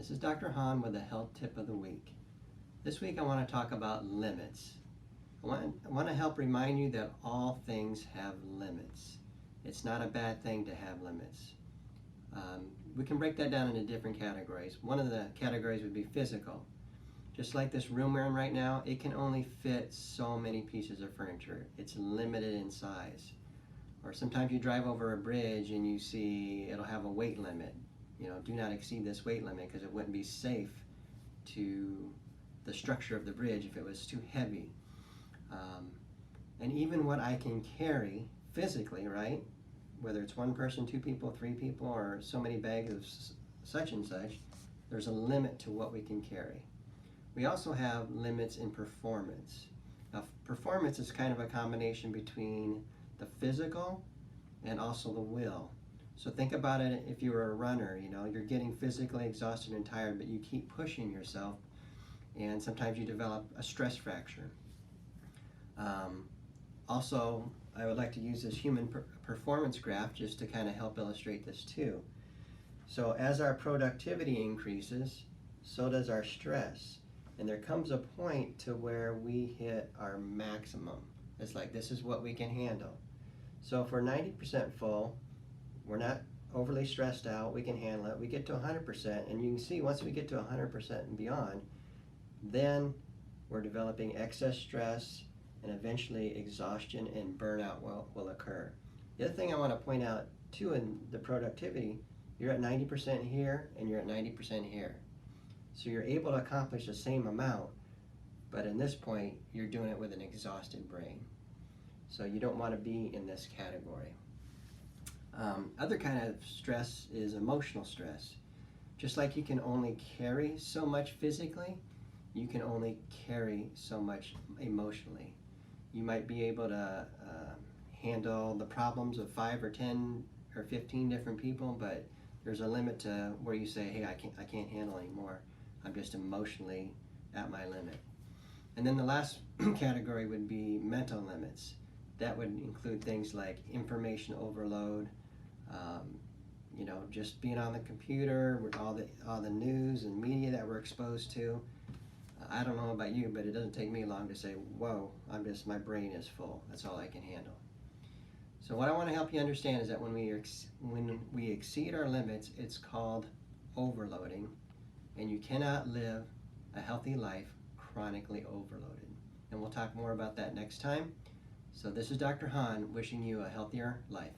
This is Dr. Haan with a health tip of the week. This week I want to talk about limits. I want to help remind you that all things have limits. It's not a bad thing to have limits. We can break that down into different categories. One of the categories would be physical. Just like this room we're in right now, it can only fit so many pieces of furniture. It's limited in size. Or sometimes you drive over a bridge and you see it'll have a weight limit. You know, do not exceed this weight limit because it wouldn't be safe to the structure of the bridge if it was too heavy. And even what I can carry physically, right? Whether it's one person, two people, three people, or so many bags of such and such, there's a limit to what we can carry. We also have limits in performance. Now, performance is kind of a combination between the physical and also the will. So think about it if you were a runner, you know, you're getting physically exhausted and tired, but you keep pushing yourself, and sometimes you develop a stress fracture. Also, I would like to use this human performance graph just to kind of help illustrate this too. So as our productivity increases, so does our stress. And there comes a point to where we hit our maximum. It's like, this is what we can handle. So if we're 90% full, we're not overly stressed out, we can handle it. We get to 100%, and you can see once we get to 100% and beyond, then we're developing excess stress, and eventually exhaustion and burnout will occur. The other thing I want to point out too in the productivity, you're at 90% here and you're at 90% here. So you're able to accomplish the same amount, but in this point, you're doing it with an exhausted brain. So you don't want to be in this category. Other kind of stress is emotional stress. Just like you can only carry so much physically, you can only carry so much emotionally. You might be able to handle the problems of 5 or 10 or 15 different people, but there's a limit to where you say, hey, I can't handle anymore. I'm just emotionally at my limit. And then the last category would be mental limits. That would include things like information overload, you know, just being on the computer with all the news and media that we're exposed to. I don't know about you, but it doesn't take me long to say, whoa, my brain is full. That's all I can handle. So what I want to help you understand is that when we exceed our limits, it's called overloading, and you cannot live a healthy life chronically overloaded. And we'll talk more about that next time. So this is Dr. Haan wishing you a healthier life.